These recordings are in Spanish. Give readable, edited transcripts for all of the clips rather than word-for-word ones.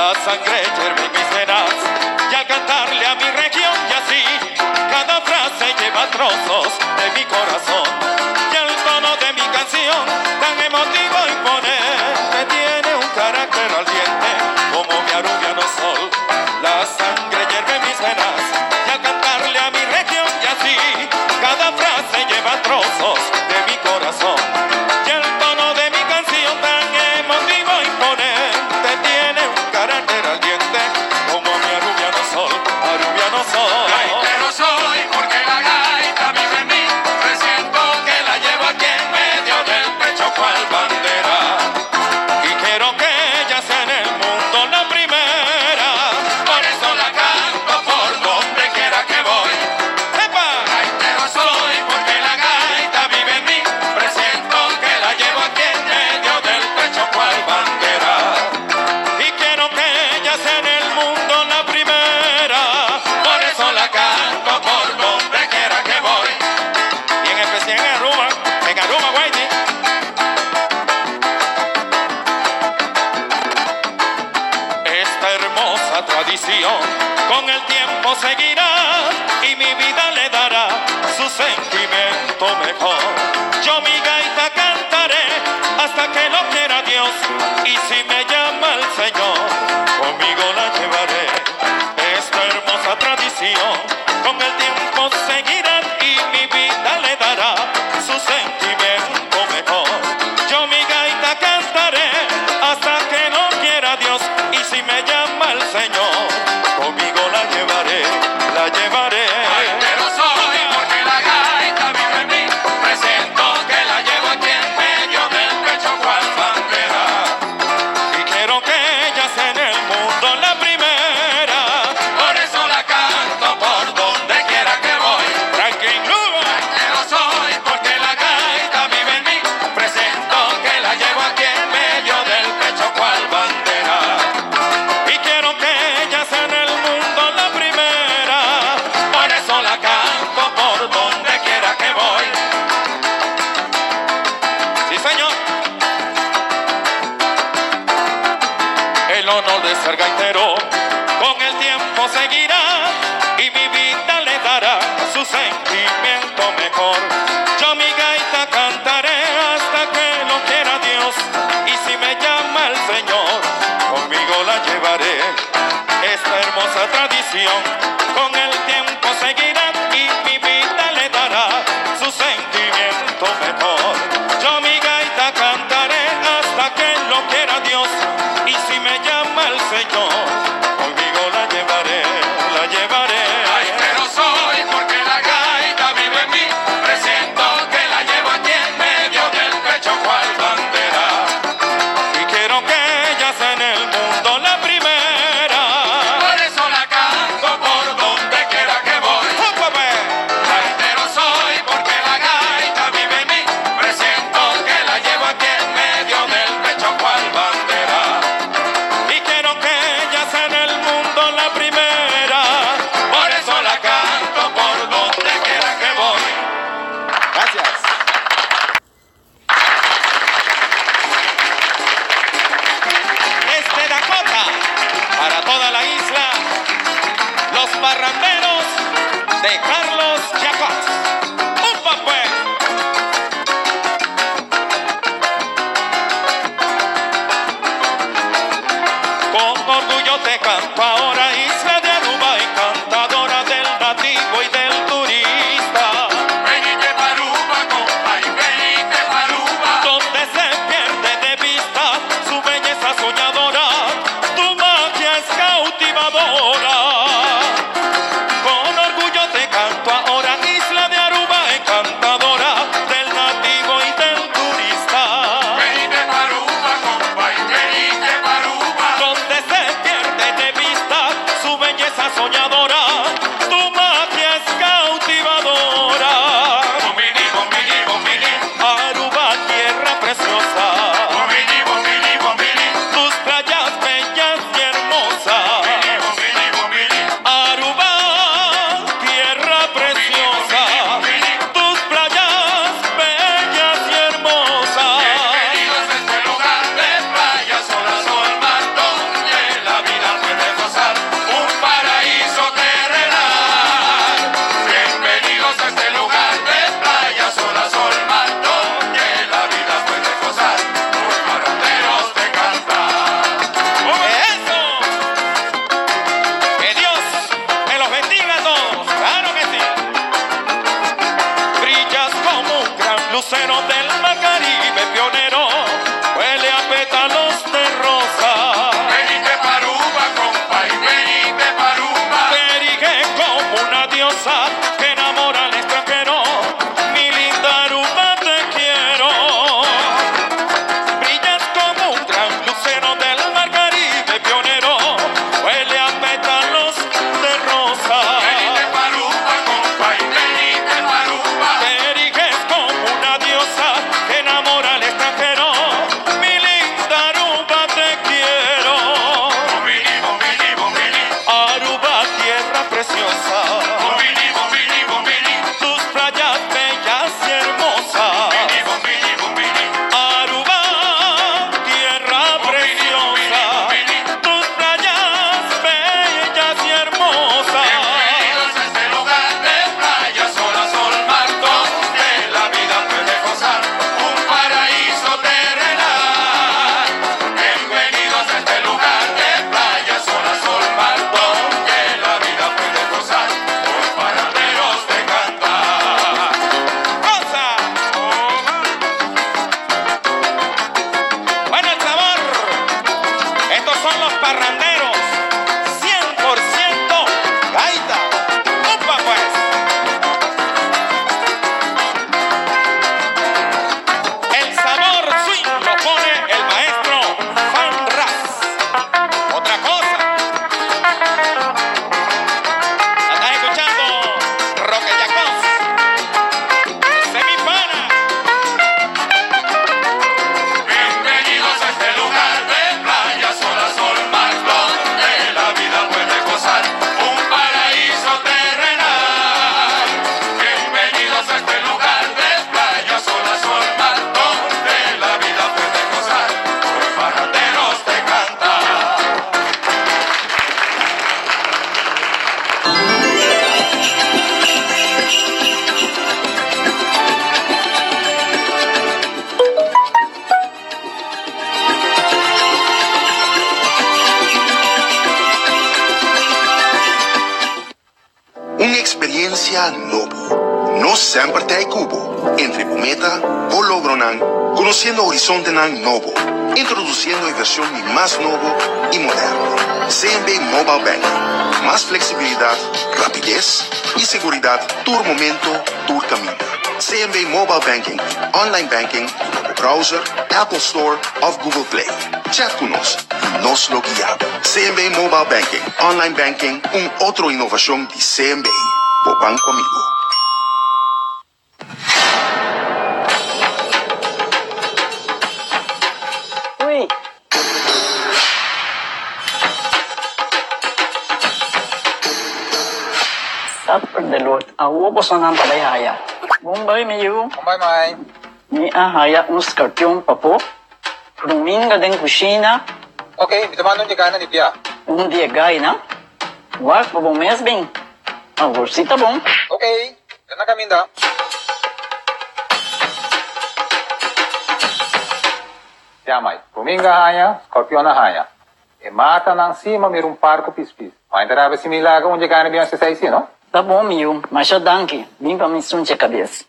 La sangre hierve en mis venas y al cantarle a mi región y así cada frase lleva trozos de mi corazón y el tono de mi canción tan emotivo y imponente tiene un carácter ardiente como mi arubiano sol. La sangre hierve en mis venas y al cantarle a mi región y así cada frase lleva trozos de mi corazón y el tono de mi canción tan emotivo e imponente tiene un carácter ardiente como mi arubiano sol, arubiano sol. Gaitero soy porque la gaita vive en mí, presiento que la llevo aquí en medio del pecho cual bandera. Y quiero que ella sea en el mundo la primera, Por eso la canto por donde quiera que voy. ¡epa! Gaitero soy porque la gaita vive en mí, presiento que la llevo aquí en medio del pecho cual bandera. Y quiero que ella sea en el mundo la primera, Por eso la canto por donde quiera que voy. y en especial en Aruba, Guaiti. Esta hermosa tradición con el tiempo seguirá y mi vida le dará su sentimiento mejor. Yo mi gaita cantaré hasta que lo quiera Dios y si me llama el Señor, conmigo la llevaré. Esta hermosa tradición con el tiempo seguirá y mi vida le dará su sentimiento mejor. Yo mi gaita cantaré hasta que no quiera Dios y si me llama el Señor, conmigo la llevaré, la llevaré. Gaitero soy porque la gaita vive en mí, presiento que la llevo aquí en medio del pecho cual bandera. Y quiero que ella sea en el mundo la primera. Por eso la canto por donde quiera que voy. Franklin Lugo. Gaitero soy porque la gaita vive en mí, presiento que la llevo aquí en medio del pecho cual bandera. Y quiero que ella sea en el mundo la primera. Por eso la canto por donde quiera que voy. Sí, señor. El honor de ser gaitero con el tiempo seguirá y mi vida le dará su sentimiento mejor. Yo mi gaita cantaré hasta que lo quiera Dios y si me llama el Señor, conmigo la llevaré. Esta hermosa tradición con el tiempo seguirá y mi vida le dará su sentimiento mejor. Yo mi gaita cantaré hasta que lo quiera Dios y si me llama el Señor, conmigo la llevaré, la llevaré. Gaitero soy porque la gaita vive en mí, presiento que la llevo aquí en medio del pecho cual bandera. Y quiero que ella sea en el mundo la primera. Por eso la canto por donde quiera que voy. ¡Ópame! Gaitero soy porque la gaita vive en mí, presiento que la llevo aquí en medio del pecho cual bandera. Y quiero que ella sea en el mundo la primera. Por eso la canto por donde quiera que voy. Gracias. Este Dakota para toda la isla, los parranderos de Carlos Jacot. ¡Upa pues! Con orgullo te canto ahora, isla de Aruba, encantadora del nativo y del turista, Venite paruba, compa, y venite paruba. donde se pierde de vista su belleza soñadora, tu magia es cautivadora. Con orgullo te canto ahora, isla de Aruba, encantadora del nativo y del turista, Venite paruba, compa, y venite paruba. donde se pierde de vista su belleza soñadora, tu magia es cautivadora. Bombini, bombini, bombini. Aruba, tierra preciosa, Bombini, bombini, bombini. tus playas bellas y hermosas. Bombini, bombini. Aruba, tierra preciosa, tus playas bellas y hermosas. Bienvenidos a este lugar de playa, sol a sol, mar, donde la vida son los parranderos, 100% gaita. ¡Upa pues! El sabor swing lo pone el maestro Van Ras. Otra cosa. ¿Estás escuchando? Roque Jacobs. Ese es mi pana. Bienvenidos a este lugar de playa, sol a sol, mar, donde la vida puede gozar, un paraíso terrenal. Bienvenidos a este lugar de playa, sol a sol, mar, donde la vida puede gozar, los parranderos te cantan. Una experiencia novo. No sempre te cubo. Entre Bumeta, Bologronan, conociendo horizonte nan novo. Introduciendo versión más novo y moderno. CMB Mobile Banking. Más flexibilidad, rapidez y seguridad. Tu momento, tu camino. CMB Mobile Banking. Online banking. Browser, Apple Store of Google Play. Chat con nos y nos lo guiamos. CMB Mobile Banking. Online banking. Otra innovación de CMB. O Banco Amigo. Uy. Supper de Lord. Ako po sa nang palayaya. Bombay mayo. Bye, Mai. Ni ahaya un scorpion papo. Prumin ka din kusina. Okay, bitaman di ka na ni Pia. Un dia gay na. Wak po bong mesbing. Agorsita bong. Okay, yan na kami da. Pia, Mai. Kuminga haya, Scorpio na haya. E mata ng sima mayroong parko pispis. Maintaraba si Milaga unde ka na biyan sa saisi, no? Tá bom, miyo. Mas já danke. Vim pra me sunte a cabeça.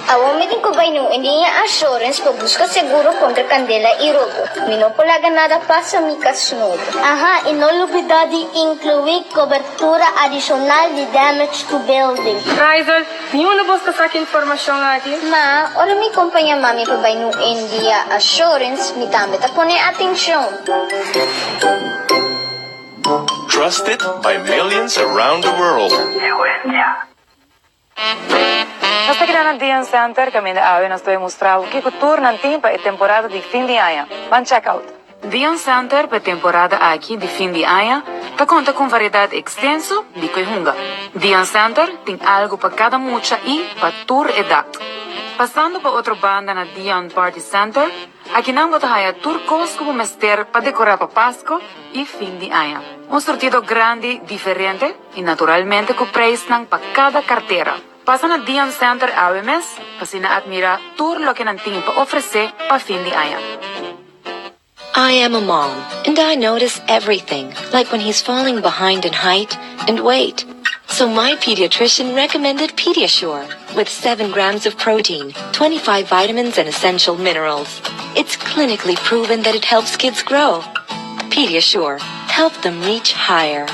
Awamitin ko ba yung hindi niya assurance pag busca seguro contra candela y robo. Minopolaga nada pa sa mi kasunod. Aha, inolubidade inclui cobertura adicional de damage to building. Raizal, nenhum não busca essa informação aqui. Ma, ora mi kumpanya mami pa ba yung India assurance, mi tamit ako ni atensyon. Trusted by millions around the world. Nós aqui na Dian Center, kami na awe nas to mostrado que o tour ng timpa e temporada de fim de ano. Van check out. Dian Center pe temporada aqui de fim de ano, ta conta com variedade extenso de coihunga. Dian Center tem algo para cada mucha e para tour edad. Passando para outra banda na Dian Party Center, aqui não bota haya turcos como mester para decorar para Pasco e fim de ano. Um sortido grande, diferente e naturalmente com preço para cada carteira. Passa na Dian Center AWMS, para na admira tudo lo que não tem para oferecer para fim de ano. I am a mom, and I notice everything, like when he's falling behind in height and weight. So my pediatrician recommended Pediasure, with 7 grams of protein, 25 vitamins and essential minerals. It's clinically proven that it helps kids grow. Pediasure, help them reach higher.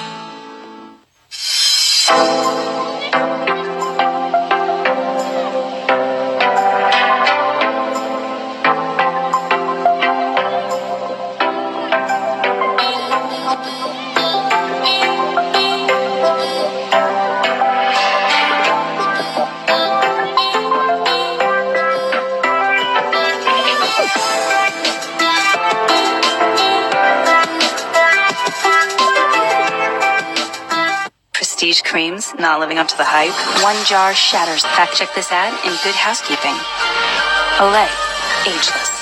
Prestige creams not living up to the hype. One jar shatters. Fact check this ad in Good Housekeeping. Olay, ageless.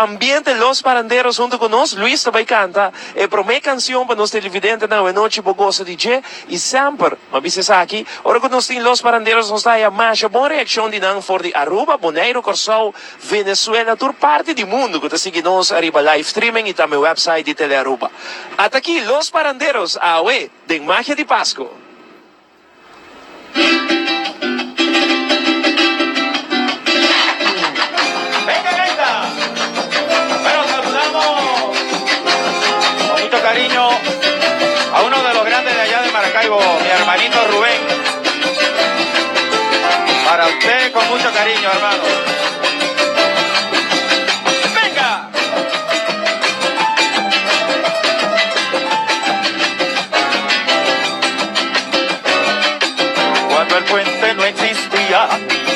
ambiente Los Paranderos junto con nos, Luis também canta, e promê canção para nos televidentes na noite bogosa DJ, e sempre, mabisa sa aqui, ora que nós temos Los Paranderos, nós está a marcha, boa reação de nang for de Aruba, Bonaire, Corsão, Venezuela, toda parte do mundo, que está seguindo nós, arriba live streaming e também website de Telearuba. Até aqui, Los Paranderos, awe, de Magia de Pasco. Cariño a uno de los grandes de allá de Maracaibo, mi hermanito Rubén. Para usted con mucho cariño, hermano. ¡Venga! Cuando el puente no existía,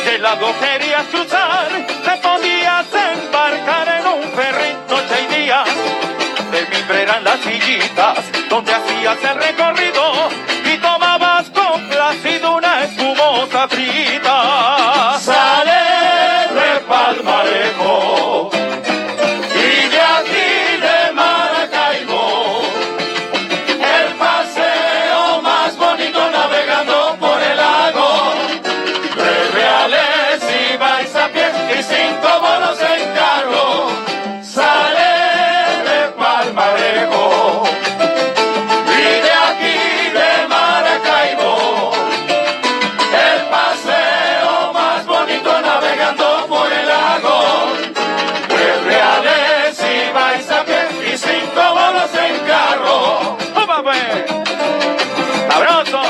que lado querías cruzar, te podías embarcar en un ferry noche y día. De mimbre eran las sillitas donde hacías el recorrido y tomabas con placido una espumosa frita. Sale de Palmarejo y de aquí de Maracaibo, el paseo más bonito navegando por el lago. 3 reales si vais a pie y 5 bolos en carro. Sale Palmarejo y de aquí de Maracaibo, el paseo más bonito navegando por el lago. 3 reales si vais a pie y 5 bolos en carro. ¡Opa pues! ¡Sabroso!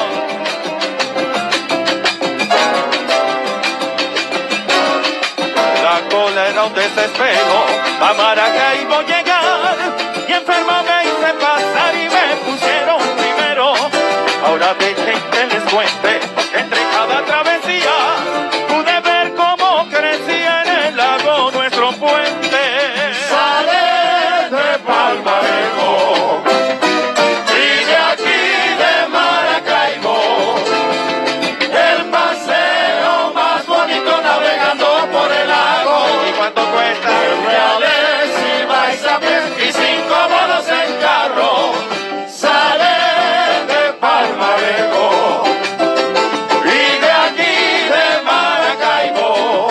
La cola era un desespero, a Maracaibo llegar, y enferma me hice pasar y me pusieron primero. Ahora dejen que les cuente, entre cada travesía, pude ver cómo crecía en el lago nuestro puente. Sale de Palmarejo y de aquí de Maracaibo, el paseo más bonito navegando por el lago. ¿Y cuánto cuesta? 3 reales si vais a pie y 5 bolos en carro. Sale de Palmarejo y de aquí de Maracaibo,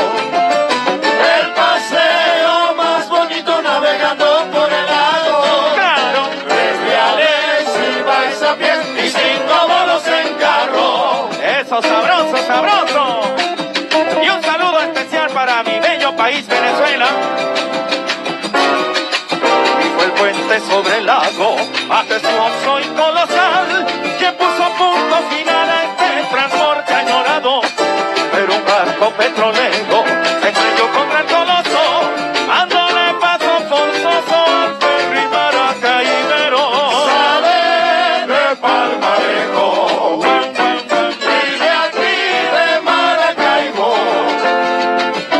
el paseo más bonito navegando por el lago. Claro. 3 reales si vais a pie y 5 bolos en carro. Eso, sabroso, sabroso. Y un saludo especial para mi bello país, Venezuela. Y fue el puente sobre el lago, majestuoso y colosal, que puso punto final a este transporte añorado. Pero un barco petrolero se estrelló contra el coloso, dándole paso forzoso al ferry maracaibero. Sale de Palmarejo y de aquí de Maracaibo,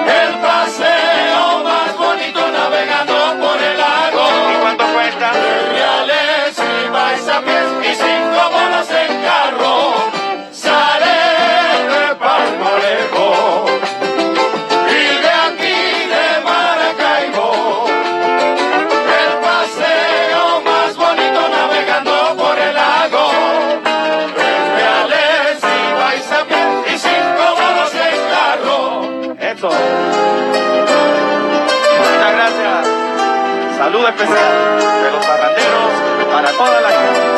el paseo más bonito navegando por el lago. ¿Y cuánto cuesta? 3 reales si vais a pie y 5 bolos en carro. Sale de Palmarejo y de aquí de Maracaibo, el paseo más bonito navegando por el lago. 3 reales si vais a pie y 5 bolos en carro. Eso. Muchas gracias. Saludo especial de los parranderos para toda la gente.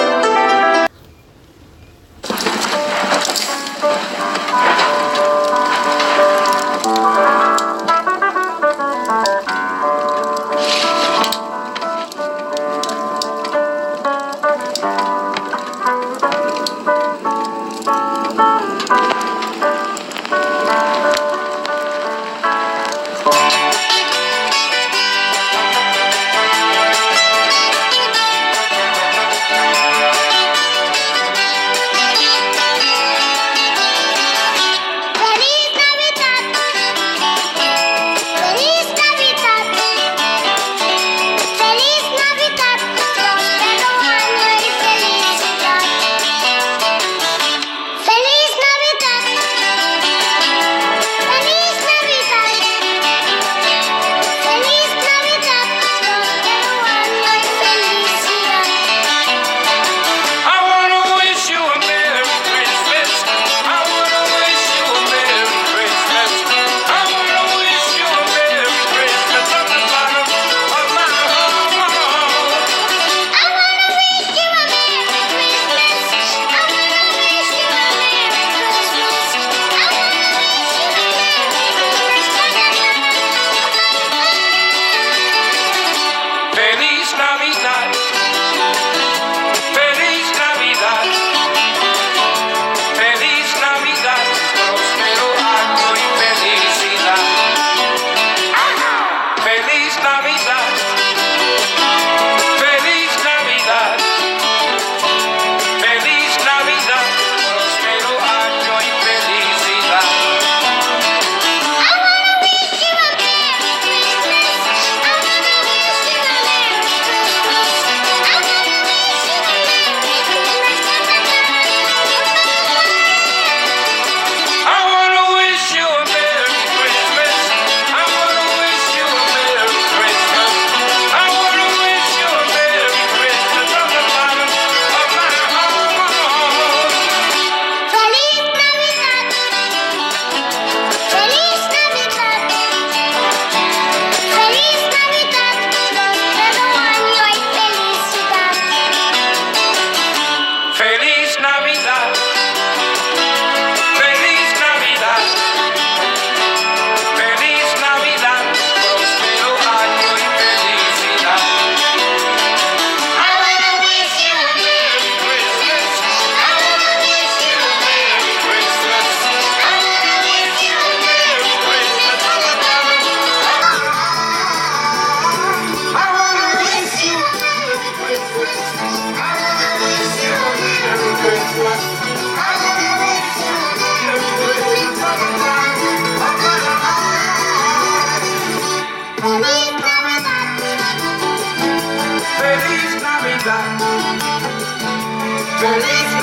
Feliz